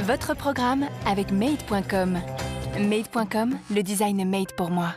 Votre programme avec Made.com. Made.com, le design made pour moi.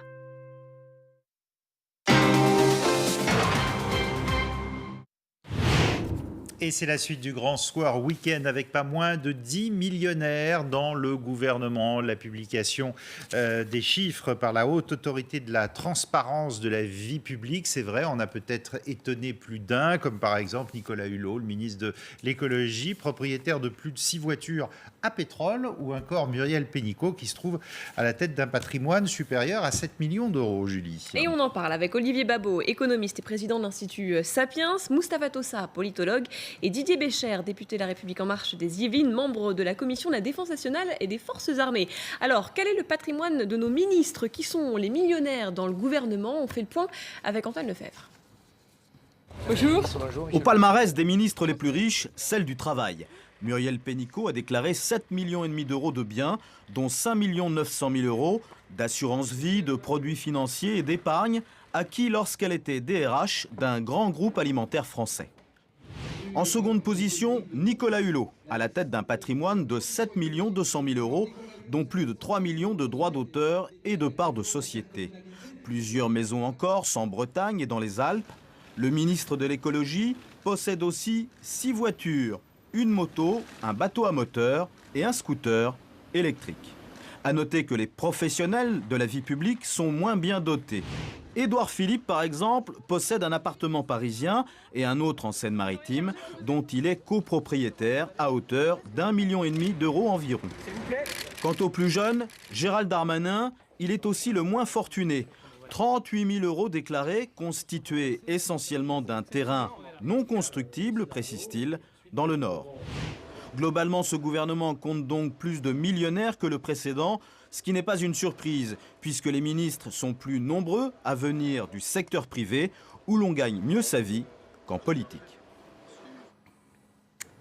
Et c'est la suite du Grand Soir Week-end avec pas moins de 10 millionnaires dans le gouvernement. La publication des chiffres par la Haute Autorité de la Transparence de la Vie Publique. C'est vrai, on a peut-être étonné plus d'un, comme par exemple Nicolas Hulot, le ministre de l'Écologie, propriétaire de plus de 6 voitures à pétrole, ou encore Muriel Pénicaud qui se trouve à la tête d'un patrimoine supérieur à 7 millions d'euros, Julie. Et on en parle avec Olivier Babot, économiste et président de l'Institut Sapiens, Moustapha Tossa, politologue, et Didier Bécher, député de La République En Marche des Yvelines, membre de la Commission de la Défense nationale et des Forces armées. Alors, quel est le patrimoine de nos ministres? Qui sont les millionnaires dans le gouvernement? On fait le point avec Antoine Lefebvre. Bonjour. Au palmarès des ministres les plus riches, celle du travail. Muriel Pénicaud a déclaré 7,5 millions d'euros de biens, dont 5 900 000 euros d'assurance vie, de produits financiers et d'épargne, acquis lorsqu'elle était DRH d'un grand groupe alimentaire français. En seconde position, Nicolas Hulot, à la tête d'un patrimoine de 7 200 000 euros, dont plus de 3 millions de droits d'auteur et de parts de société. Plusieurs maisons en Corse, en Bretagne et dans les Alpes. Le ministre de l'Écologie possède aussi 6 voitures, une moto, un bateau à moteur et un scooter électrique. À noter que les professionnels de la vie publique sont moins bien dotés. Édouard Philippe, par exemple, possède un appartement parisien et un autre en Seine-Maritime, dont il est copropriétaire à hauteur d'1,5 million d'euros environ. Quant au plus jeune, Gérald Darmanin, il est aussi le moins fortuné. 38 000 euros déclarés, constitués essentiellement d'un terrain non constructible, précise-t-il, dans le Nord. Globalement, ce gouvernement compte donc plus de millionnaires que le précédent, ce qui n'est pas une surprise, puisque les ministres sont plus nombreux à venir du secteur privé, où l'on gagne mieux sa vie qu'en politique.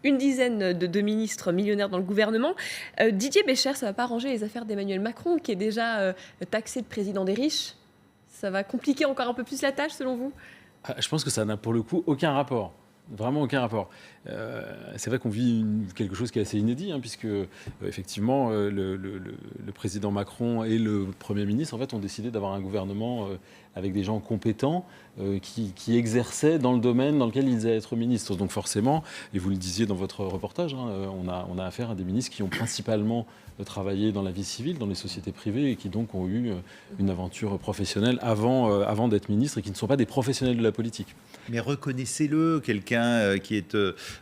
Une dizaine de ministres millionnaires dans le gouvernement. Didier Bécher, ça ne va pas arranger les affaires d'Emmanuel Macron, qui est déjà taxé de président des riches. Ça va compliquer encore un peu plus la tâche, selon vous? Je pense que ça n'a pour le coup aucun rapport. Vraiment aucun rapport. C'est vrai qu'on vit quelque chose qui est assez inédit, puisque effectivement le président Macron et le Premier ministre en fait, ont décidé d'avoir un gouvernement avec des gens compétents qui exerçaient dans le domaine dans lequel ils allaient être ministres. Donc forcément, et vous le disiez dans votre reportage, on a affaire à des ministres qui ont principalement travaillé dans la vie civile, dans les sociétés privées, et qui donc ont eu une aventure professionnelle avant d'être ministres, et qui ne sont pas des professionnels de la politique. Mais reconnaissez-le, quelqu'un qui est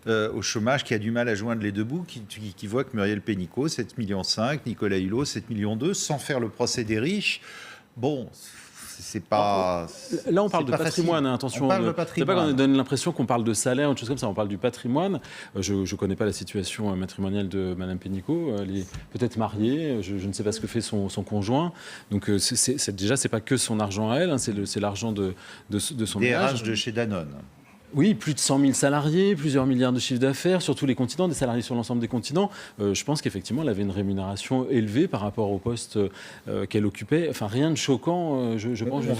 au chômage, qui a du mal à joindre les deux bouts, qui voit que Muriel Pénicaud, 7,5 millions, Nicolas Hulot, 7,2 millions, sans faire le procès des riches. Bon, c'est pas... Là, on parle de patrimoine, attention. On parle de patrimoine. C'est pas qu'on donne l'impression qu'on parle de salaire, ou des choses comme ça, on parle du patrimoine. Je ne connais pas la situation matrimoniale de Mme Pénicaud. Elle est peut-être mariée, je ne sais pas ce que fait son conjoint. Donc déjà, c'est pas que son argent à elle, c'est l'argent de son ménage. DRH de chez Danone. Oui, plus de 100 000 salariés, plusieurs milliards de chiffre d'affaires sur tous les continents, des salariés sur l'ensemble des continents. Je pense qu'effectivement, elle avait une rémunération élevée par rapport au poste qu'elle occupait. Enfin, rien de choquant, je pense. On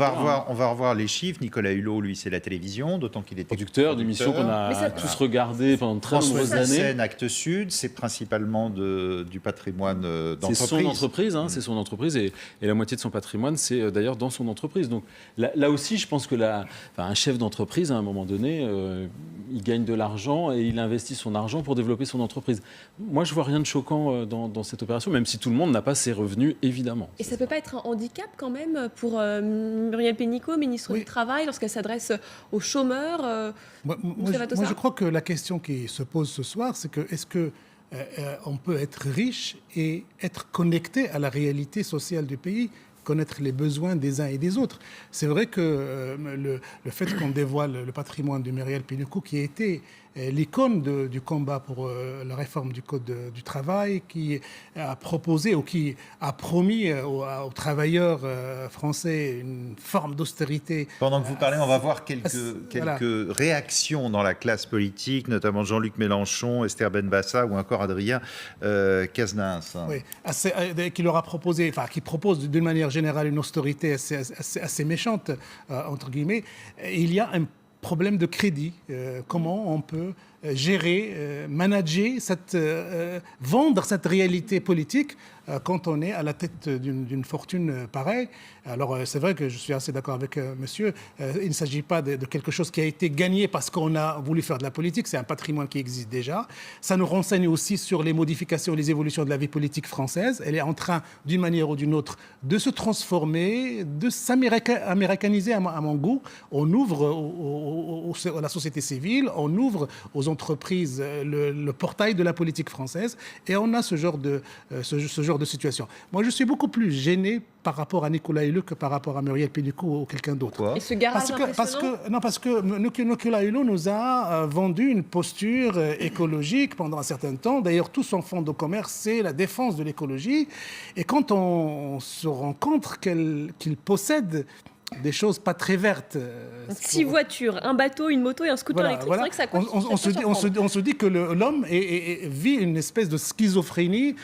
va revoir les chiffres. Nicolas Hulot, lui, c'est la télévision, d'autant qu'il était producteur d'émissions qu'on a tous regardées pendant de très nombreuses années. Scène, Actes Sud, c'est principalement du patrimoine d'entreprise. C'est son entreprise, c'est son entreprise, et la moitié de son patrimoine, c'est d'ailleurs dans son entreprise. Donc là aussi, je pense que un chef d'entreprise, à un moment donné, il gagne de l'argent et il investit son argent pour développer son entreprise. Moi, je ne vois rien de choquant dans cette opération, même si tout le monde n'a pas ses revenus, évidemment. Et ça ne peut pas être un handicap quand même pour Muriel Pénicaud, ministre du Travail, lorsqu'elle s'adresse aux chômeurs moi, je crois que la question qui se pose ce soir, c'est que est-ce que on peut être riche et être connecté à la réalité sociale du pays, connaître les besoins des uns et des autres. C'est vrai que le fait qu'on dévoile le patrimoine de Muriel Pénicaud, qui a été l'icône du combat pour la réforme du Code du travail, qui a proposé ou qui a promis aux travailleurs français une forme d'austérité. Pendant que vous parlez, on va voir quelques réactions dans la classe politique, notamment Jean-Luc Mélenchon, Esther Benbassa ou encore Adrien Quatennens. Oui, qui leur a proposé, qui propose d'une manière générale une austérité assez méchante, entre guillemets. Il y a un problème de crédit. Comment on peut gérer, manager, vendre cette réalité politique quand on est à la tête d'une fortune pareille. Alors c'est vrai que je suis assez d'accord avec monsieur, il ne s'agit pas de quelque chose qui a été gagné parce qu'on a voulu faire de la politique, c'est un patrimoine qui existe déjà. Ça nous renseigne aussi sur les modifications et les évolutions de la vie politique française. Elle est en train, d'une manière ou d'une autre, de se transformer, de s'américaniser à mon goût. On ouvre à la société civile, on ouvre aux entreprises le portail de la politique française et on a ce genre de situation. Moi, je suis beaucoup plus gêné par rapport à Nicolas Hulot que par rapport à Muriel Pénicaud ou quelqu'un d'autre. Et ce garage parce que Nicolas Hulot nous a vendu une posture écologique pendant un certain temps. D'ailleurs, tout son fonds de commerce, c'est la défense de l'écologie. Et quand on se rend compte qu'il possède des choses pas très vertes. 6 voitures, un bateau, une moto et un scooter électrique. C'est vrai que ça coûte. On se dit que l'homme vit une espèce de schizophrénie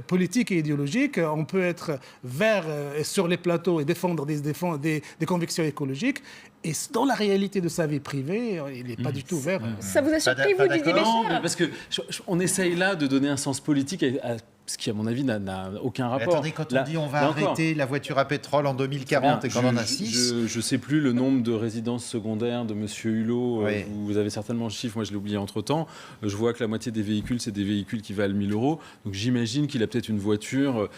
politique et idéologique. On peut être vert sur les plateaux et défendre des convictions écologiques. Et dans la réalité de sa vie privée, il n'est pas du tout vert. Ça vous a surpris, vous, Didier Béchère ? Non, mais parce qu'on essaye là de donner un sens politique à ce qui, à mon avis, n'a aucun rapport. Attendez, quand on dit on va arrêter la voiture à pétrole en 2040 et qu'on en a 6... Je ne sais plus le nombre de résidences secondaires de M. Hulot. Oui. Vous avez certainement le chiffre, moi je l'ai oublié entre-temps. Je vois que la moitié des véhicules, c'est des véhicules qui valent 1 000 €. Donc j'imagine qu'il a peut-être une voiture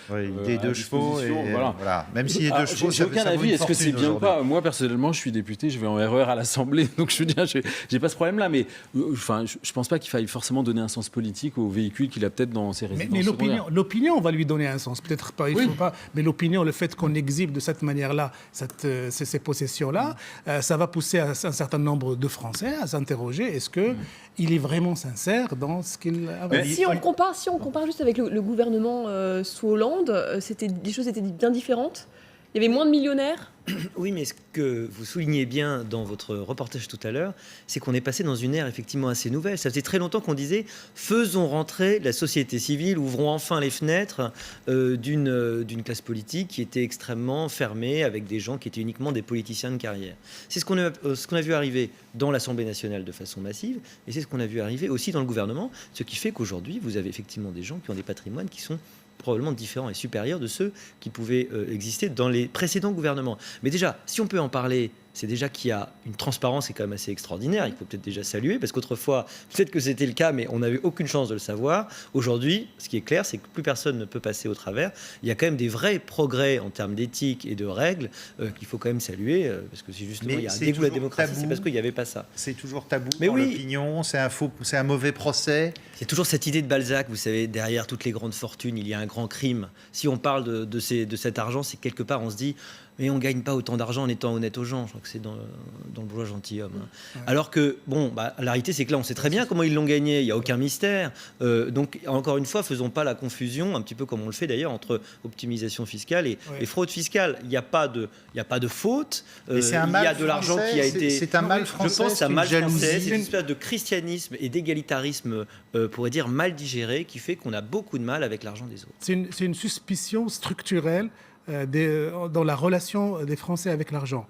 des 2 chevaux. Voilà. Même si les 2 chevaux, j'ai aucun avis. Est-ce que c'est bien ou pas ? Moi, personnellement, je suis député, je vais en RER à l'Assemblée. Donc je veux dire, j'ai pas ce problème-là. Mais je pense pas qu'il faille forcément donner un sens politique aux véhicules qu'il a peut-être dans ses résidences secondaires. L'opinion va lui donner un sens. Peut-être pas, il faut pas, mais l'opinion, le fait qu'on exhibe de cette manière-là ces possessions-là, ça va pousser un certain nombre de Français à s'interroger, est-ce qu'il est vraiment sincère dans ce qu'il a dit ? Si on compare juste avec le gouvernement sous Hollande, les choses étaient bien différentes. Il y avait moins de millionnaires. Oui, mais ce que vous soulignez bien dans votre reportage tout à l'heure, c'est qu'on est passé dans une ère effectivement assez nouvelle. Ça faisait très longtemps qu'on disait « faisons rentrer la société civile, ouvrons enfin les fenêtres d'une classe politique qui était extrêmement fermée, avec des gens qui étaient uniquement des politiciens de carrière ». C'est ce qu'on a vu arriver dans l'Assemblée nationale de façon massive, et c'est ce qu'on a vu arriver aussi dans le gouvernement, ce qui fait qu'aujourd'hui, vous avez effectivement des gens qui ont des patrimoines qui sont probablement différents et supérieurs de ceux qui pouvaient exister dans les précédents gouvernements. Mais déjà, si on peut en parler, c'est déjà qu'il y a une transparence qui est quand même assez extraordinaire. Il faut peut-être déjà saluer, parce qu'autrefois, peut-être que c'était le cas, mais on n'avait aucune chance de le savoir. Aujourd'hui, ce qui est clair, c'est que plus personne ne peut passer au travers. Il y a quand même des vrais progrès en termes d'éthique et de règles qu'il faut quand même saluer, parce que si justement il y a un dégoût à la démocratie, c'est parce qu'il n'y avait pas ça. C'est toujours tabou dans l'opinion, c'est un mauvais procès. C'est toujours cette idée de Balzac, vous savez, derrière toutes les grandes fortunes, il y a un grand crime. Si on parle de cet argent, c'est quelque part, on se dit... mais on ne gagne pas autant d'argent en étant honnête aux gens. Je crois que c'est dans le bourgeois gentilhomme. Ouais. Alors que, la réalité, c'est que là, on sait très bien comment ils l'ont gagné. Il n'y a aucun mystère. Donc, encore une fois, faisons pas la confusion, un petit peu comme on le fait d'ailleurs, entre optimisation fiscale et fraude fiscale. Il n'y a pas de faute. Il y a de l'argent qui a été... C'est un mal français. Je pense que c'est un mal français. C'est une espèce de christianisme et d'égalitarisme, pourrait dire, mal digéré, qui fait qu'on a beaucoup de mal avec l'argent des autres. C'est une suspicion structurelle dans la relation des Français avec l'argent.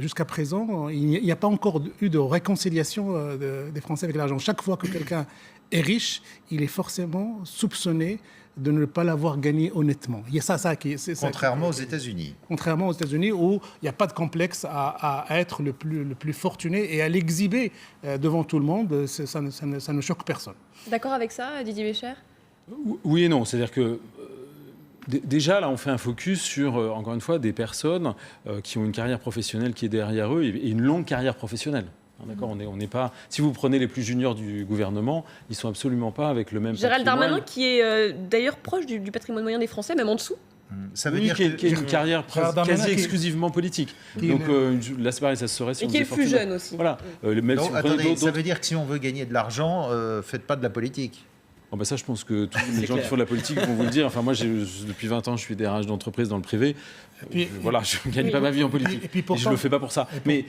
Jusqu'à présent, il n'y a pas encore eu de réconciliation des Français avec l'argent. Chaque fois que quelqu'un est riche, il est forcément soupçonné de ne pas l'avoir gagné honnêtement. Il y a ça qui est... Contrairement aux États-Unis. Contrairement aux États-Unis, où il n'y a pas de complexe à être le plus fortuné et à l'exhiber devant tout le monde, ça ne choque personne. D'accord avec ça, Didier Béchère ? Oui et non. C'est-à-dire que... Déjà, là, on fait un focus sur, encore une fois, des personnes qui ont une carrière professionnelle qui est derrière eux et une longue carrière professionnelle. D'accord, on n'est pas. Si vous prenez les plus juniors du gouvernement, ils sont absolument pas avec le même. Gérald Darmanin, qui est d'ailleurs proche du patrimoine moyen des Français, même en dessous. Ça veut dire qu'il y a une carrière quasi exclusivement politique. Donc là, c'est pareil, ça se saurait. Et qui est le plus jeune aussi. Voilà. Attendez, ça veut dire que si on veut gagner de l'argent, faites pas de la politique. Oh bah ça, je pense que tous les gens qui font de la politique vont vous le dire. Enfin, moi, depuis 20 ans, je suis DRH d'entreprise dans le privé. Je ne gagne pas ma vie en politique. Et je ne le fais pas pour ça. Mais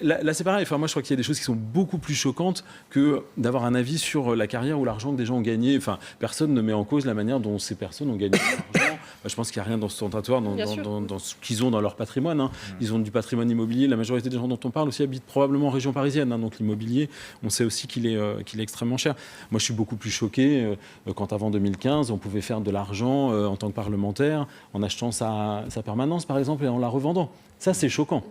là, c'est pareil. Enfin, moi, je crois qu'il y a des choses qui sont beaucoup plus choquantes que d'avoir un avis sur la carrière ou l'argent que des gens ont gagné. Enfin, personne ne met en cause la manière dont ces personnes ont gagné de l'argent je pense qu'il n'y a rien d'ostentatoire dans ce qu'ils ont dans leur patrimoine. Hein. Mmh. Ils ont du patrimoine immobilier. La majorité des gens dont on parle aussi habitent probablement en région parisienne. Hein. Donc l'immobilier, on sait aussi qu'il est extrêmement cher. Moi, je suis beaucoup plus choqué quand avant 2015, on pouvait faire de l'argent en tant que parlementaire en achetant sa permanence, par exemple, et en la revendant. Ça, c'est choquant.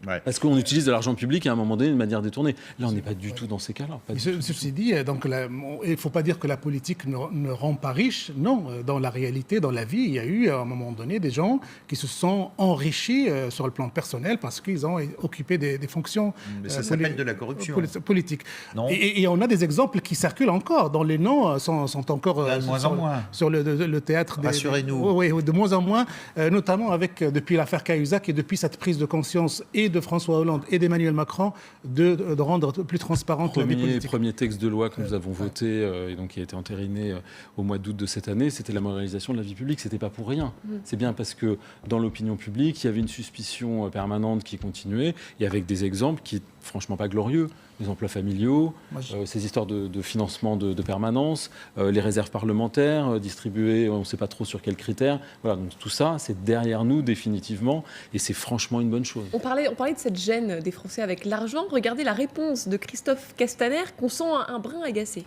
Ouais. Parce qu'on utilise de l'argent public à un moment donné de manière détournée. Là, on n'est pas du tout dans ces cas-là. Ceci dit, donc, il ne faut pas dire que la politique ne rend pas riche. Non, dans la réalité, dans la vie, il y a eu à un moment donné des gens qui se sont enrichis sur le plan personnel parce qu'ils ont occupé des fonctions Mais ça s'appelle de la corruption. Politique. Non. Et on a des exemples qui circulent encore, dont les noms sont encore Là, de moins en moins. sur le théâtre. Rassurez-nous. Oui, de moins en moins, notamment depuis l'affaire Cahuzac et depuis cette prise de conscience et de François Hollande et d'Emmanuel Macron de rendre plus transparente la vie politique. Premier texte de loi que nous avons voté et donc qui a été entériné au mois d'août de cette année, c'était la moralisation de la vie publique. C'était pas pour rien. C'est bien parce que dans l'opinion publique, il y avait une suspicion permanente qui continuait et avec des exemples qui franchement pas glorieux. Les emplois familiaux, ces histoires de financement de permanence, les réserves parlementaires distribuées, on ne sait pas trop sur quels critères. Voilà, donc tout ça, c'est derrière nous définitivement et c'est franchement une bonne chose. On parlait de cette gêne des Français avec l'argent. Regardez la réponse de Christophe Castaner qu'on sent un brin agacé.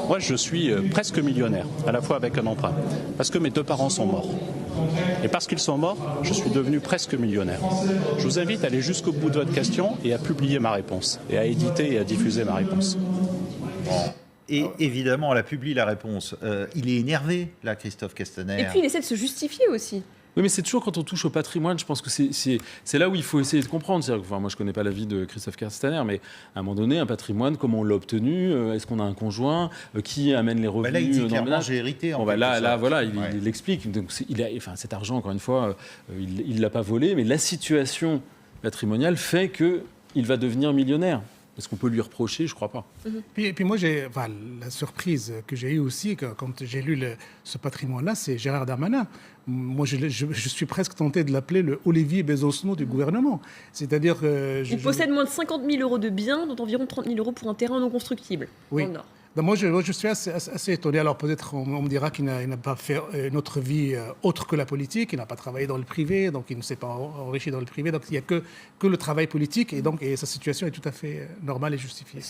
Moi, je suis presque millionnaire, à la fois avec un emprunt, parce que mes 2 parents sont morts. Et parce qu'ils sont morts, je suis devenu presque millionnaire. Je vous invite à aller jusqu'au bout de votre question et à publier ma réponse, et à éditer et à diffuser ma réponse. Et évidemment, elle a publié la réponse. Il est énervé, là, Christophe Castaner. Et puis il essaie de se justifier aussi. Oui, mais c'est toujours quand on touche au patrimoine, je pense que c'est là où il faut essayer de comprendre. Enfin, moi, je ne connais pas la vie de Christophe Castaner, mais à un moment donné, un patrimoine, comment on l'a obtenu? Est-ce qu'on a un conjoint? Qui amène les revenus? Là, il dit clairement, j'ai hérité. Là, voilà, il explique. Donc, cet argent, encore une fois, il ne l'a pas volé, mais la situation patrimoniale fait qu'il va devenir millionnaire. Est-ce qu'on peut lui reprocher? Je ne crois pas. Puis moi, la surprise que j'ai eue aussi quand j'ai lu ce patrimoine-là, c'est Gérard Darmanin. Moi, je suis presque tenté de l'appeler le Olivier Bezosno du gouvernement. C'est-à-dire il possède moins de 50 000 euros de biens, dont environ 30 000 euros pour un terrain non constructible dans le Nord. Donc moi, je suis assez étonné. Alors peut-être on me dira qu'il n'a pas fait une autre vie autre que la politique, il n'a pas travaillé dans le privé, donc il ne s'est pas enrichi dans le privé, donc il n'y a que le travail politique, et sa situation est tout à fait normale et justifiée.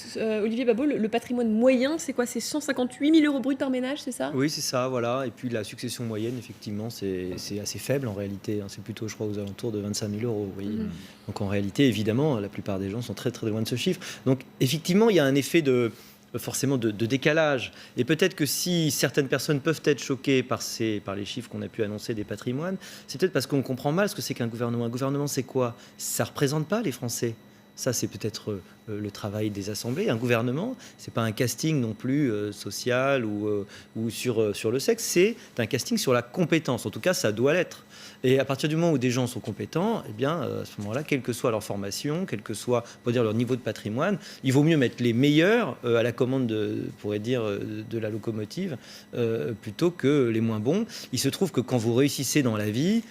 Olivier Babot, le patrimoine moyen, c'est quoi? C'est 158 000 euros bruts par ménage, c'est ça? Oui, c'est ça, voilà. Et puis la succession moyenne, effectivement, c'est assez faible en réalité. C'est plutôt, je crois, aux alentours de 25 000 euros. Vous voyez. Donc en réalité, évidemment, la plupart des gens sont très très loin de ce chiffre. Donc effectivement, il y a un effet forcément de décalage. Et peut-être que si certaines personnes peuvent être choquées par les chiffres qu'on a pu annoncer des patrimoines, c'est peut-être parce qu'on comprend mal ce que c'est qu'un gouvernement. Un gouvernement, c'est quoi? Ça ne représente pas les Français. Ça, c'est peut-être le travail des assemblées. Un gouvernement, c'est pas un casting non plus social ou sur le sexe. C'est un casting sur la compétence. En tout cas, ça doit l'être. Et à partir du moment où des gens sont compétents, eh bien, à ce moment-là, quelle que soit leur formation, quel que soit, on peut dire, leur niveau de patrimoine, il vaut mieux mettre les meilleurs à la commande de la locomotive plutôt que les moins bons. Il se trouve que quand vous réussissez dans la vie,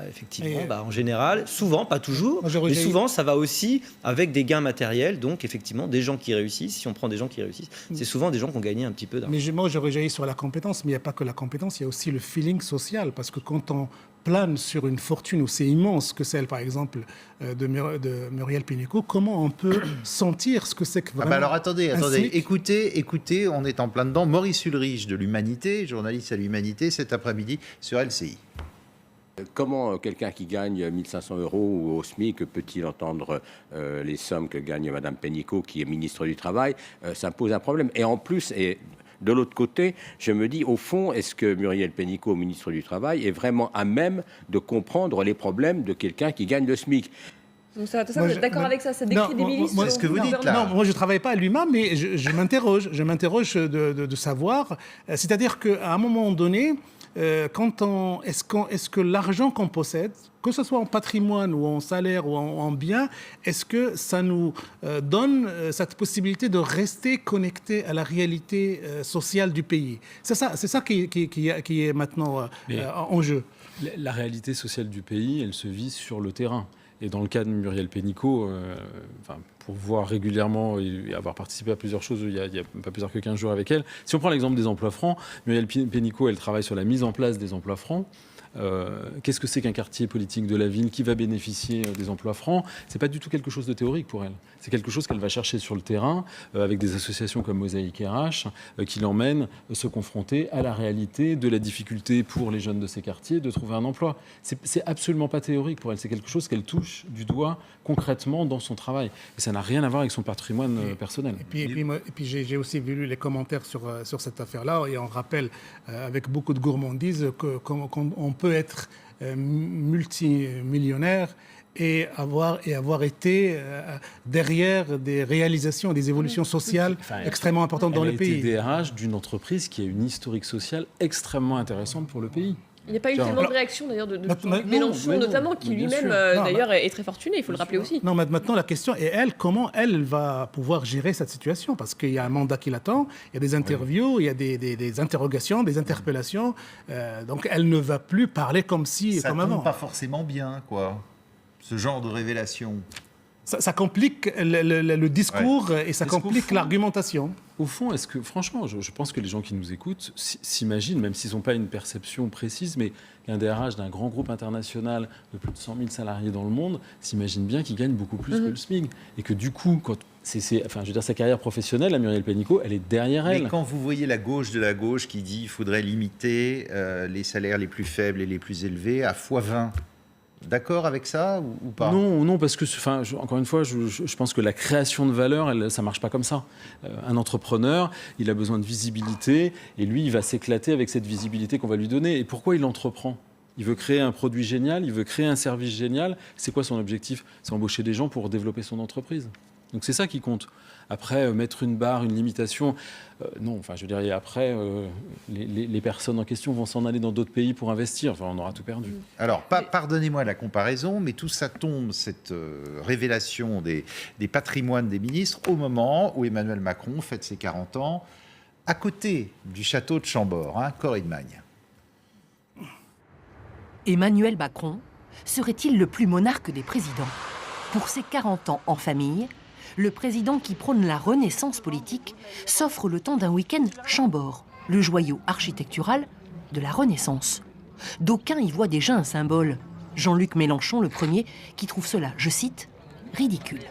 effectivement, en général, souvent, pas toujours, mais souvent, ça va aussi avec des gains matériels. Donc, effectivement, des gens qui réussissent, si on prend des gens qui réussissent, c'est souvent des gens qui ont gagné un petit peu d'argent. Mais moi, je rejaillis sur la compétence, mais il n'y a pas que la compétence, il y a aussi le feeling social, parce que quand on plane sur une fortune aussi immense que celle, par exemple, de Muriel Pénicaud, comment on peut sentir ce que c'est que vraiment... alors attendez, écoutez, on est en plein dedans. Maurice Ulrich de l'Humanité, journaliste à l'Humanité, cet après-midi sur LCI. Comment quelqu'un qui gagne 1 500 € ou au SMIC peut-il entendre les sommes que gagne Mme Pénicaud, qui est ministre du Travail? Ça me pose un problème. Et en plus... De l'autre côté, je me dis, au fond, est-ce que Muriel Pénicaud, ministre du Travail, est vraiment à même de comprendre les problèmes de quelqu'un qui gagne le SMIC? Donc ça, vous êtes d'accord avec ça? Ça décrédibilise ce que vous dites là. Non, moi je ne travaille pas à l'UMA, mais je m'interroge. Je m'interroge de savoir. C'est-à-dire qu'à un moment donné, est-ce que l'argent qu'on possède, que ce soit en patrimoine ou en salaire ou en biens, est-ce que ça nous donne cette possibilité de rester connecté à la réalité sociale du pays? C'est ça qui est maintenant en jeu. La réalité sociale du pays, elle se vit sur le terrain. Et dans le cas de Muriel Pénicaud, pour voir régulièrement et avoir participé à plusieurs choses, il y a pas plus tard que 15 jours avec elle. Si on prend l'exemple des emplois francs, Muriel Pénicaud, elle travaille sur la mise en place des emplois francs. Qu'est-ce que c'est qu'un quartier politique de la ville qui va bénéficier des emplois francs? C'est pas du tout quelque chose de théorique pour elle. C'est quelque chose qu'elle va chercher sur le terrain avec des associations comme Mosaïque RH qui l'emmènent se confronter à la réalité de la difficulté pour les jeunes de ces quartiers de trouver un emploi. C'est absolument pas théorique pour elle. C'est quelque chose qu'elle touche du doigt concrètement dans son travail. Et ça n'a rien à voir avec son patrimoine personnel. Et puis j'ai aussi vu les commentaires sur cette affaire-là et on rappelle avec beaucoup de gourmandise qu'on peut être multimillionnaire et avoir été derrière des réalisations, des évolutions sociales extrêmement importantes dans le pays. Elle a été DRH d'une entreprise qui a une historique sociale extrêmement intéressante pour le pays. Il n'y a pas eu tellement de réactions d'ailleurs de Mélenchon notamment, qui lui-même d'ailleurs est très fortuné, il faut le rappeler aussi. Non, mais maintenant la question est comment elle va pouvoir gérer cette situation, parce qu'il y a un mandat qui l'attend, il y a des interviews, il y a des interrogations, des interpellations, donc elle ne va plus parler comme avant. Ça tombe pas forcément bien, quoi, ce genre de révélation. Ça complique le discours et ça complique l'argumentation. Au fond, est-ce que, franchement, je pense que les gens qui nous écoutent s'imaginent, même s'ils n'ont pas une perception précise, mais qu'un DRH d'un grand groupe international de plus de 100 000 salariés dans le monde s'imaginent bien qu'il gagne beaucoup plus que le SMIC. Et que du coup, sa carrière professionnelle, la Muriel Pénicaud, elle est derrière elle. Mais quand vous voyez la gauche de la gauche qui dit qu'il faudrait limiter les salaires les plus faibles et les plus élevés à x20, d'accord avec ça ou pas? Non, parce que, encore une fois, je pense que la création de valeur, ça ne marche pas comme ça. Un entrepreneur, il a besoin de visibilité, et lui, il va s'éclater avec cette visibilité qu'on va lui donner. Et pourquoi il entreprend? Il veut créer un produit génial, il veut créer un service génial. C'est quoi son objectif? C'est embaucher des gens pour développer son entreprise. Donc c'est ça qui compte. Après, mettre une barre, une limitation, non. Enfin, je dirais, après, les personnes en question vont s'en aller dans d'autres pays pour investir. Enfin, on aura tout perdu. Alors, pardonnez-moi la comparaison, mais tout ça tombe, cette révélation des patrimoines des ministres, au moment où Emmanuel Macron fête ses 40 ans, à côté du château de Chambord, Corinne Magne. Emmanuel Macron serait-il le plus monarque des présidents? Pour ses 40 ans en famille, le président qui prône la renaissance politique s'offre le temps d'un week-end Chambord, le joyau architectural de la Renaissance. D'aucuns y voient déjà un symbole. Jean-Luc Mélenchon, le premier, qui trouve cela, je cite, « ridicule ».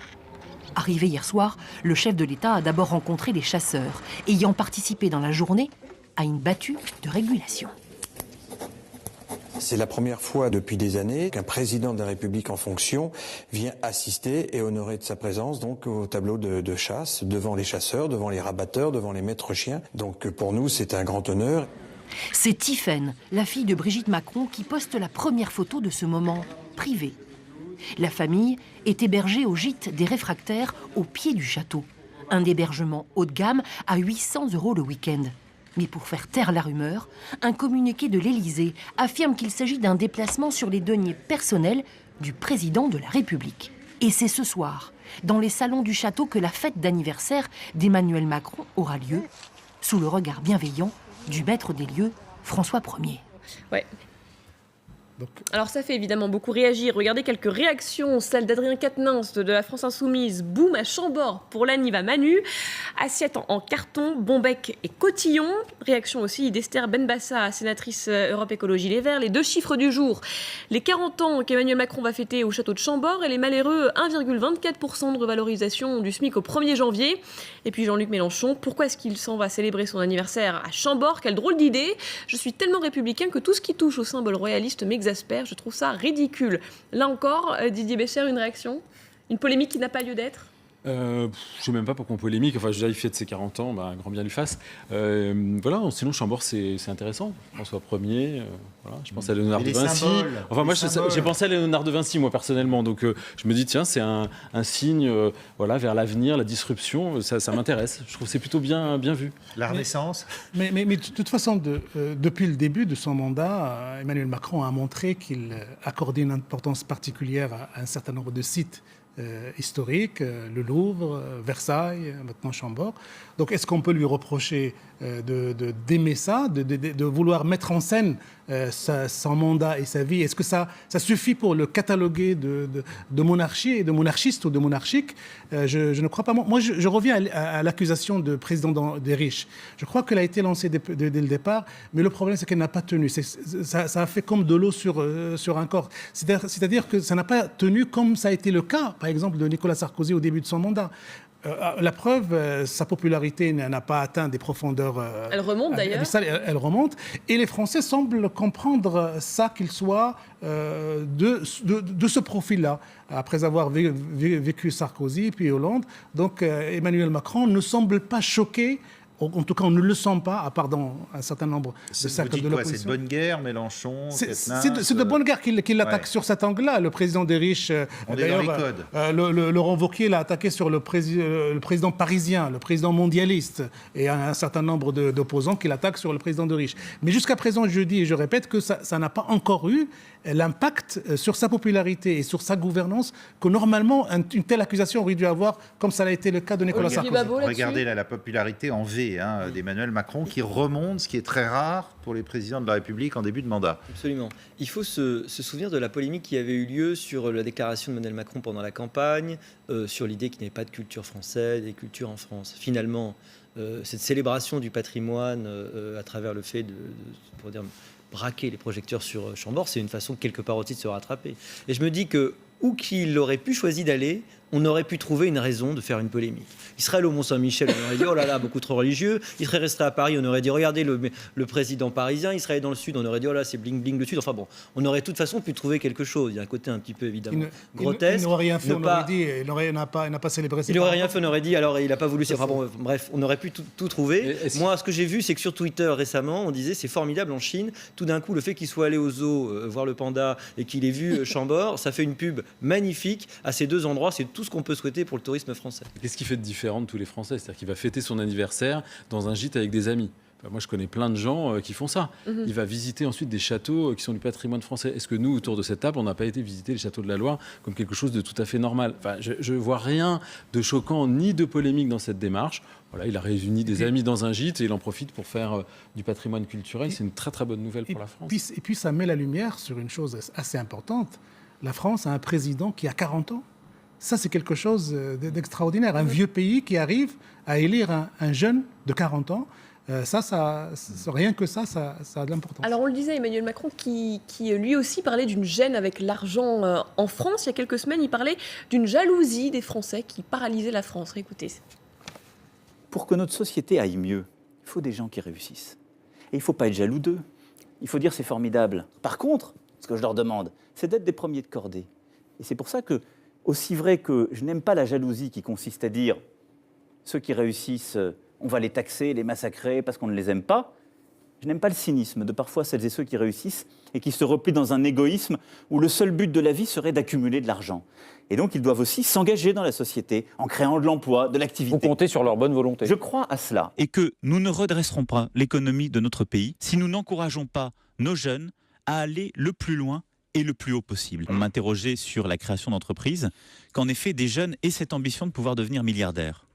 Arrivé hier soir, le chef de l'État a d'abord rencontré les chasseurs, ayant participé dans la journée à une battue de régulation. C'est la première fois depuis des années qu'un président de la République en fonction vient assister et honorer de sa présence donc au tableau de chasse, devant les chasseurs, devant les rabatteurs, devant les maîtres chiens. Donc pour nous, c'est un grand honneur. C'est Tiffaine, la fille de Brigitte Macron, qui poste la première photo de ce moment privé. La famille est hébergée au gîte des réfractaires au pied du château. Un hébergement haut de gamme à 800 € le week-end. Mais pour faire taire la rumeur, un communiqué de l'Élysée affirme qu'il s'agit d'un déplacement sur les deniers personnels du président de la République. Et c'est ce soir, dans les salons du château, que la fête d'anniversaire d'Emmanuel Macron aura lieu, sous le regard bienveillant du maître des lieux, François Ier. Ouais. Alors ça fait évidemment beaucoup réagir. Regardez quelques réactions, celle d'Adrien Quatennens de la France Insoumise. Boum à Chambord pour l'anniv à Manu. Assiette en carton, Bombec et Cotillon. Réaction aussi d'Esther Benbassa, sénatrice Europe Écologie Les Verts. Les deux chiffres du jour. Les 40 ans qu'Emmanuel Macron va fêter au château de Chambord et les malheureux 1,24% de revalorisation du SMIC au 1er janvier. Et puis Jean-Luc Mélenchon, pourquoi est-ce qu'il s'en va célébrer son anniversaire à Chambord? Quelle drôle d'idée. Je suis tellement républicain que tout ce qui touche au symbole royaliste m'exaspère. Je trouve ça ridicule. Là encore, Didier Béchère, une réaction? Une polémique qui n'a pas lieu d'être? Je ne sais même pas pourquoi on polémique. Enfin, je veux dire, il fête ses 40 ans, grand bien lui fasse. Voilà, sinon Chambord, c'est intéressant. François Ier, voilà. Je pense à Léonard de Vinci. Enfin, moi, j'ai pensé à Léonard de Vinci, moi, personnellement. Donc, je me dis, tiens, c'est un signe voilà, vers l'avenir, la disruption. Ça m'intéresse. Je trouve que c'est plutôt bien vu. La Renaissance. Mais de toute façon, depuis le début de son mandat, Emmanuel Macron a montré qu'il accordait une importance particulière à un certain nombre de sites historique, le Louvre, Versailles, maintenant Chambord. Donc est-ce qu'on peut lui reprocher d'aimer ça, de vouloir mettre en scène son mandat et sa vie, est-ce que ça suffit pour le cataloguer de monarchie et de monarchiste ou de monarchique? Je ne crois pas. Moi, je reviens à l'accusation de président des riches. Je crois qu'elle a été lancée dès le départ, mais le problème, c'est qu'elle n'a pas tenu. Ça a fait comme de l'eau sur un corps. C'est-à-dire que ça n'a pas tenu comme ça a été le cas, par exemple, de Nicolas Sarkozy au début de son mandat. La preuve, sa popularité n'a pas atteint des profondeurs. Elle remonte d'ailleurs. Elle remonte. Et les Français semblent comprendre ça, qu'il soit de ce profil-là, après avoir vécu Sarkozy puis Hollande. Donc Emmanuel Macron ne semble pas choqué. En tout cas, on ne le sent pas, à part dans un certain nombre de cercles de l'opposition. C'est de bonne guerre, Mélenchon, c'est de bonne guerre qu'il attaque sur cet angle-là. Le président des riches, d'ailleurs, Laurent Wauquiez l'a attaqué sur le président parisien, le président mondialiste, et un certain nombre d'opposants qui l'attaquent sur le président des riches. Mais jusqu'à présent, je dis et je répète que ça n'a pas encore eu l'impact sur sa popularité et sur sa gouvernance que normalement une telle accusation aurait dû avoir, comme ça a été le cas de Nicolas Sarkozy. Regardez là, la popularité en V d'Emmanuel Macron qui remonte, ce qui est très rare pour les présidents de la République en début de mandat. Absolument. Il faut se souvenir de la polémique qui avait eu lieu sur la déclaration d'Emmanuel Macron pendant la campagne, sur l'idée qu'il n'y avait pas de culture française et culture en France. Finalement, cette célébration du patrimoine à travers le fait de braquer les projecteurs sur Chambord, c'est une façon quelque part aussi de se rattraper. Et je me dis que où qu'il aurait pu choisir d'aller, on aurait pu trouver une raison de faire une polémique. Il serait allé au Mont-Saint-Michel, on aurait dit oh là là, beaucoup trop religieux. Il serait resté à Paris, on aurait dit regardez le président parisien. Il serait allé dans le sud, on aurait dit oh là c'est bling bling le sud. Enfin bon, on aurait de toute façon pu trouver quelque chose. Il y a un côté un petit peu évidemment grotesque. Il n'aurait rien fait, on aurait dit, il n'a pas célébré. Il n'aurait rien fait, on aurait dit alors il n'a pas voulu. Enfin bon, bref, on aurait pu tout trouver. Moi, ce que j'ai vu, c'est que sur Twitter récemment, on disait c'est formidable en Chine. Tout d'un coup, le fait qu'il soit allé au zoo voir le panda et qu'il ait vu Chambord, ça fait une pub magnifique à ces deux endroits. C'est tout ce qu'on peut souhaiter pour le tourisme français. Qu'est-ce qui fait de différent de tous les Français? C'est-à-dire qu'il va fêter son anniversaire dans un gîte avec des amis. Moi, je connais plein de gens qui font ça. Il va visiter ensuite des châteaux qui sont du patrimoine français. Est-ce que nous, autour de cette table, on n'a pas été visiter les châteaux de la Loire comme quelque chose de tout à fait normal? Enfin, je ne vois rien de choquant ni de polémique dans cette démarche. Voilà, il a réuni des amis dans un gîte et il en profite pour faire du patrimoine culturel. C'est une très très bonne nouvelle pour la France. Et puis ça met la lumière sur une chose assez importante. La France a un président qui a 40 ans. Ça, c'est quelque chose d'extraordinaire. Un vieux pays qui arrive à élire un jeune de 40 ans. Rien que ça a de l'importance. Alors on le disait, Emmanuel Macron qui lui aussi parlait d'une gêne avec l'argent en France. Il y a quelques semaines, il parlait d'une jalousie des Français qui paralysait la France. Écoutez. Pour que notre société aille mieux, il faut des gens qui réussissent. Et il ne faut pas être jaloux d'eux. Il faut dire c'est formidable. Par contre, ce que je leur demande, c'est d'être des premiers de cordée. Et c'est pour ça que, aussi vrai que je n'aime pas la jalousie qui consiste à dire ceux qui réussissent, on va les taxer, les massacrer parce qu'on ne les aime pas. Je n'aime pas le cynisme de parfois celles et ceux qui réussissent et qui se replient dans un égoïsme où le seul but de la vie serait d'accumuler de l'argent. Et donc, ils doivent aussi s'engager dans la société en créant de l'emploi, de l'activité. Vous comptez sur leur bonne volonté. Je crois à cela. Et que nous ne redresserons pas l'économie de notre pays si nous n'encourageons pas nos jeunes à aller le plus loin et le plus haut possible. On m'interrogeait sur la création d'entreprises, qu'en effet, des jeunes aient cette ambition de pouvoir devenir milliardaires.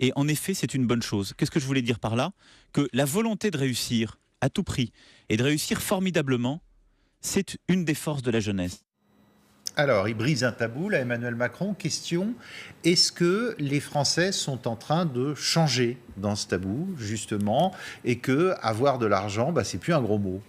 Et en effet, c'est une bonne chose. Qu'est-ce que je voulais dire par là? Que la volonté de réussir à tout prix et de réussir formidablement, c'est une des forces de la jeunesse. Alors, il brise un tabou, là, Emmanuel Macron. Question, est-ce que les Français sont en train de changer dans ce tabou, justement, et que avoir de l'argent, c'est plus un gros mot?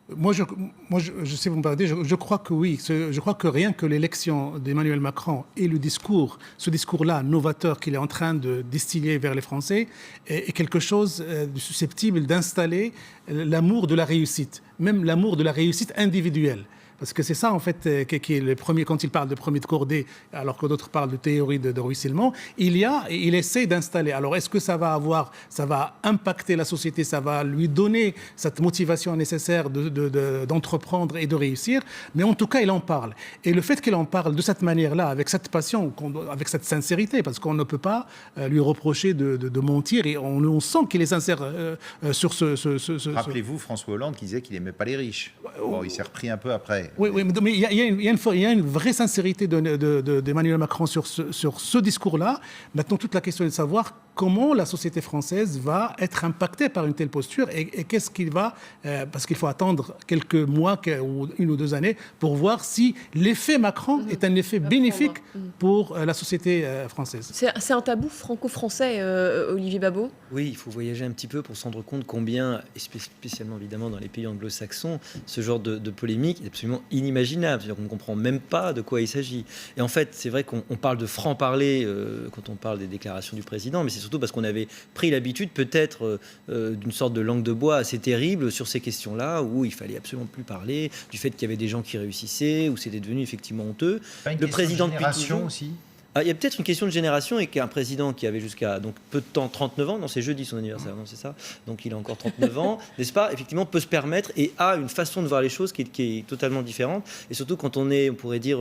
Moi, je sais vous me parlez, je crois que oui. Je crois que rien que l'élection d'Emmanuel Macron et le discours, ce discours-là, novateur qu'il est en train de distiller vers les Français, est quelque chose de susceptible d'installer l'amour de la réussite, même l'amour de la réussite individuelle. Parce que c'est ça, en fait, qui est le premier, quand il parle de premier de cordée, alors que d'autres parlent de théorie de ruissellement, il essaie d'installer. Alors, est-ce que ça va impacter la société, ça va lui donner cette motivation nécessaire d'entreprendre et de réussir? Mais en tout cas, il en parle. Et le fait qu'il en parle de cette manière-là, avec cette passion, avec cette sincérité, parce qu'on ne peut pas lui reprocher de mentir, et on sent qu'il est sincère sur ce... Rappelez-vous François Hollande qui disait qu'il n'aimait pas les riches. Bon, il s'est repris un peu après. Oui, mais il y a une vraie sincérité d'Emmanuel Macron sur ce discours-là. Maintenant, toute la question est de savoir comment la société française va être impactée par une telle posture et qu'est-ce qu'il va... parce qu'il faut attendre quelques mois ou 1 ou 2 années pour voir si l'effet Macron est un effet bénéfique pour la société française. C'est un tabou franco-français, Olivier Babot? Oui, il faut voyager un petit peu pour se rendre compte combien, et spécialement évidemment dans les pays anglo-saxons, ce genre de polémique est absolument inimaginable. C'est-à-dire qu'on ne comprend même pas de quoi il s'agit. Et en fait, c'est vrai qu'on parle de franc-parler quand on parle des déclarations du président, mais c'est surtout parce qu'on avait pris l'habitude peut-être d'une sorte de langue de bois assez terrible sur ces questions-là, où il fallait absolument plus parler du fait qu'il y avait des gens qui réussissaient, où c'était devenu effectivement honteux. Le président de génération aussi. Il y a peut-être une question de génération et qu'un président qui avait jusqu'à donc peu de temps, 39 ans, non c'est jeudi son anniversaire, non c'est ça, donc il a encore 39 ans, n'est-ce pas, effectivement peut se permettre et a une façon de voir les choses qui est totalement différente, et surtout quand on pourrait dire,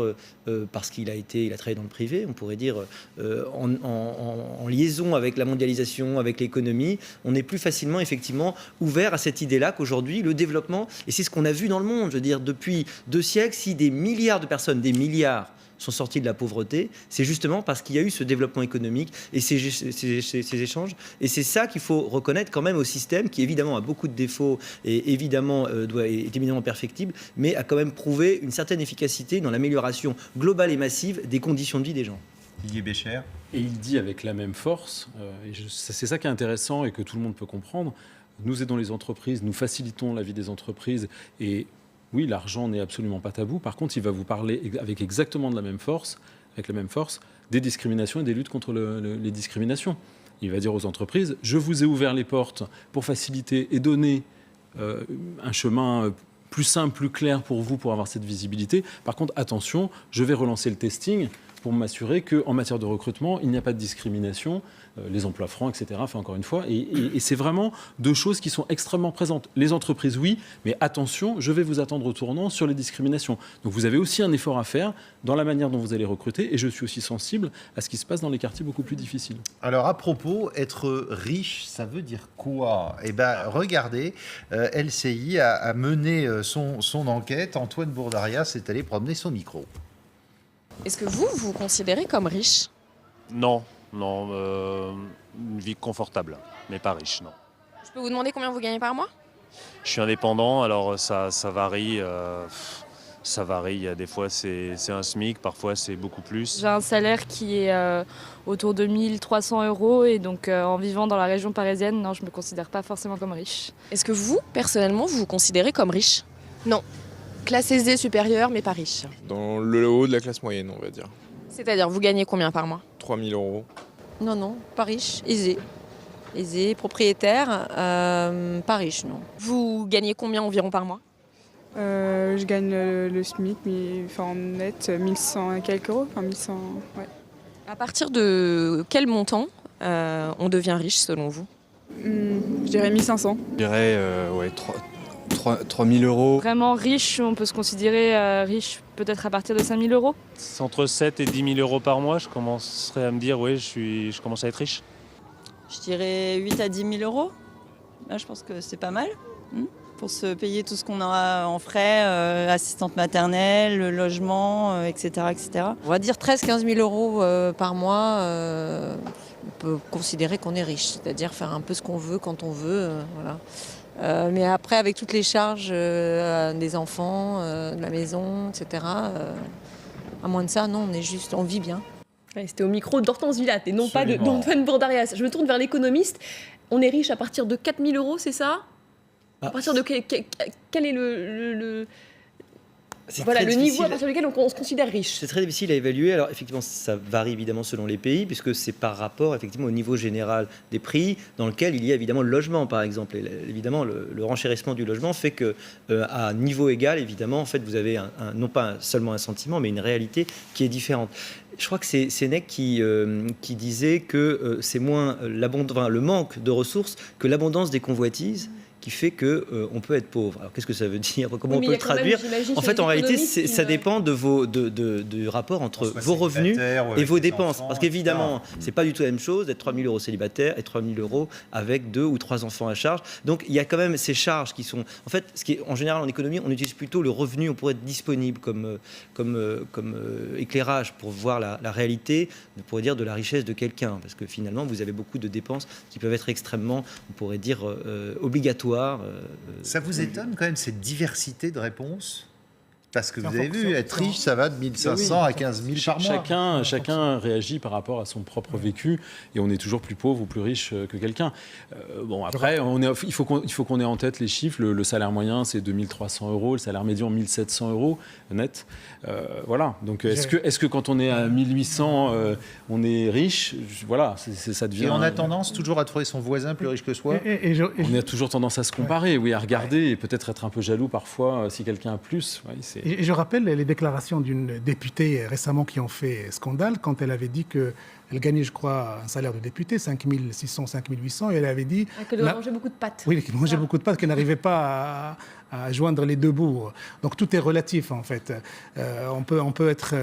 parce qu'il a travaillé dans le privé, on pourrait dire en liaison avec la mondialisation, avec l'économie, on est plus facilement effectivement ouvert à cette idée-là qu'aujourd'hui le développement, et c'est ce qu'on a vu dans le monde, je veux dire depuis 2 siècles, si des milliards de personnes, des milliards, sont sortis de la pauvreté, c'est justement parce qu'il y a eu ce développement économique et ces échanges. Et c'est ça qu'il faut reconnaître quand même au système, qui évidemment a beaucoup de défauts et évidemment est évidemment perfectible, mais a quand même prouvé une certaine efficacité dans l'amélioration globale et massive des conditions de vie des gens. Didier Bécher. Et il dit avec la même force, c'est ça qui est intéressant et que tout le monde peut comprendre, nous aidons les entreprises, nous facilitons la vie des entreprises et oui, l'argent n'est absolument pas tabou. Par contre, il va vous parler avec exactement de la même force, des discriminations et des luttes contre les discriminations. Il va dire aux entreprises, je vous ai ouvert les portes pour faciliter et donner un chemin plus simple, plus clair pour vous, pour avoir cette visibilité. Par contre, attention, je vais relancer le testing pour m'assurer qu'en matière de recrutement, il n'y a pas de discrimination, les emplois francs, etc. Enfin, encore une fois, et c'est vraiment 2 choses qui sont extrêmement présentes. Les entreprises, oui, mais attention, je vais vous attendre au tournant sur les discriminations. Donc vous avez aussi un effort à faire dans la manière dont vous allez recruter, et je suis aussi sensible à ce qui se passe dans les quartiers beaucoup plus difficiles. Alors à propos, être riche, ça veut dire quoi? Eh bien, regardez, LCI a mené son enquête. Antoine Bourdaria s'est allé promener son micro. Est-ce que vous vous considérez comme riche? Non, une vie confortable, mais pas riche, non. Je peux vous demander combien vous gagnez par mois? Je suis indépendant, alors ça varie. Ça varie, des fois c'est un SMIC, parfois c'est beaucoup plus. J'ai un salaire qui est autour de 1 300 € et donc en vivant dans la région parisienne, non, je ne me considère pas forcément comme riche. Est-ce que vous, personnellement, vous vous considérez comme riche? Non. Classe aisée supérieure, mais pas riche. Dans le haut de la classe moyenne, on va dire. C'est-à-dire, vous gagnez combien par mois? 3 000 €. Non, pas riche, aisé. Aisé, propriétaire, pas riche, non. Vous gagnez combien environ par mois? Je gagne le SMIC, mais en net, 1100 et quelques euros. Enfin, 1100, ouais. À partir de quel montant on devient riche, selon vous? Je dirais 1500. Je dirais 3 000 €. Vraiment riche, on peut se considérer riche peut-être à partir de 5 000 €. C'est entre 7 et 10 000 € par mois, je commencerai à me dire, oui, je commence à être riche. Je dirais 8 à 10 000 €. Là, je pense que c'est pas mal pour se payer tout ce qu'on a en frais, assistante maternelle, le logement, etc., etc. On va dire 13-15 000 € par mois. On peut considérer qu'on est riche, c'est-à-dire faire un peu ce qu'on veut quand on veut. Voilà. Mais après, avec toutes les charges des enfants, de la maison, etc., à moins de ça, non, on vit bien. Ouais, c'était au micro d'Hortense Villate et non pas d'Antoine Bourdarias. Je me tourne vers l'économiste. On est riche à partir de 4 000 €, c'est ça? À partir de quel est le niveau à partir duquel on se considère riche? C'est très difficile à évaluer. Alors effectivement, ça varie évidemment selon les pays, puisque c'est par rapport effectivement au niveau général des prix, dans lequel il y a évidemment le logement, par exemple. Et évidemment, le renchérissement du logement fait que, à niveau égal, évidemment, en fait, vous avez non pas seulement un sentiment, mais une réalité qui est différente. Je crois que c'est Sénèque qui disait que c'est moins le manque de ressources que l'abondance des convoitises. qui fait qu'on peut être pauvre. Alors qu'est-ce que ça veut dire? Comment on peut le traduire? Même, en fait, en réalité, ça dépend du rapport entre vos revenus et vos dépenses. Parce qu'évidemment, c'est pas du tout la même chose d'être 3 000 euros célibataire et 3 000 euros avec 2 ou 3 enfants à charge. Donc il y a quand même ces charges qui sont... En fait, en général, en économie, on utilise plutôt le revenu, on pourrait être disponible comme éclairage pour voir la réalité, on pourrait dire, de la richesse de quelqu'un. Parce que finalement, vous avez beaucoup de dépenses qui peuvent être extrêmement, on pourrait dire, obligatoires. Ça vous étonne quand même, cette diversité de réponses? Parce que vous avez vu, être riche, ça va de 1 500 à 15 000 par mois. Chacun réagit par rapport à son propre vécu, et on est toujours plus pauvre ou plus riche que quelqu'un. Bon, après, il faut qu'on ait en tête les chiffres. Le salaire moyen, c'est 2 300 euros, le salaire médian, 1 700 euros net. Voilà. Donc, est-ce que quand on est à 1 800, on est riche? Voilà, ça devient... Et on a tendance toujours à trouver son voisin plus riche que soi. On a toujours tendance à se comparer, oui, à regarder, et peut-être être un peu jaloux parfois si quelqu'un a plus. Oui, et je rappelle les déclarations d'une députée récemment qui ont fait scandale quand elle avait dit qu'elle gagnait, je crois, un salaire de députée, 5 600, 5 800, et elle avait dit... qu'elle doit manger beaucoup de pâtes. Oui, qu'elle mangeait beaucoup de pâtes, qu'elle n'arrivait pas à joindre les deux bouts. Donc tout est relatif, en fait. On peut être...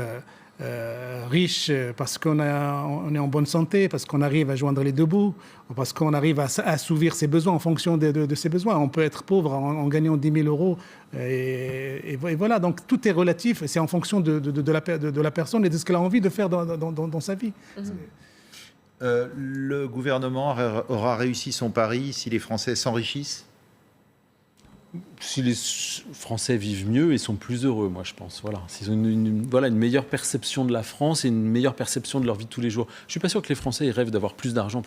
riche parce qu'on est en bonne santé, parce qu'on arrive à joindre les deux bouts, parce qu'on arrive à assouvir ses besoins en fonction de ses besoins. On peut être pauvre en gagnant 10 000 euros. Et voilà, donc tout est relatif. C'est en fonction de la personne et de ce qu'elle a envie de faire dans sa vie. Le gouvernement aura réussi son pari si les Français s'enrichissent? Si les Français vivent mieux et sont plus heureux, moi je pense. Voilà. S'ils ont une meilleure perception de la France et une meilleure perception de leur vie de tous les jours. Je ne suis pas sûr que les Français ils rêvent d'avoir plus d'argent.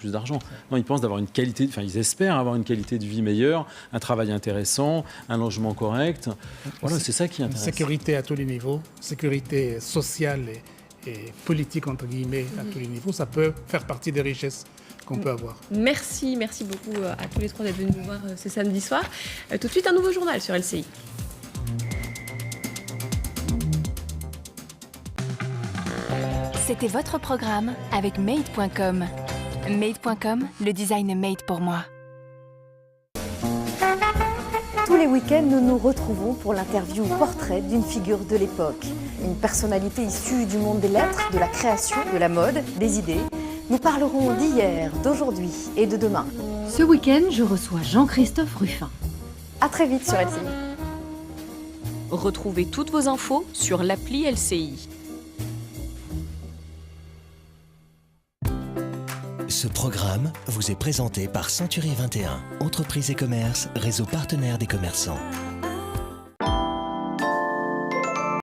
Non, ils pensent d'avoir une qualité, ils espèrent avoir une qualité de vie meilleure, un travail intéressant, un logement correct. Voilà, c'est ça qui intéresse. Sécurité à tous les niveaux, sécurité sociale et politique, entre guillemets, à tous les niveaux, ça peut faire partie des richesses qu'on peut avoir. Merci beaucoup à tous les trois d'être venus nous voir ce samedi soir. Tout de suite, un nouveau journal sur LCI. C'était votre programme avec Made.com. Made.com, le design made pour moi. Tous les week-ends, nous nous retrouvons pour l'interview portrait d'une figure de l'époque. Une personnalité issue du monde des lettres, de la création, de la mode, des idées. Nous parlerons d'hier, d'aujourd'hui et de demain. Ce week-end, je reçois Jean-Christophe Ruffin. À très vite sur LCI. Retrouvez toutes vos infos sur l'appli LCI. Ce programme vous est présenté par Century 21, entreprise et commerce, réseau partenaire des commerçants.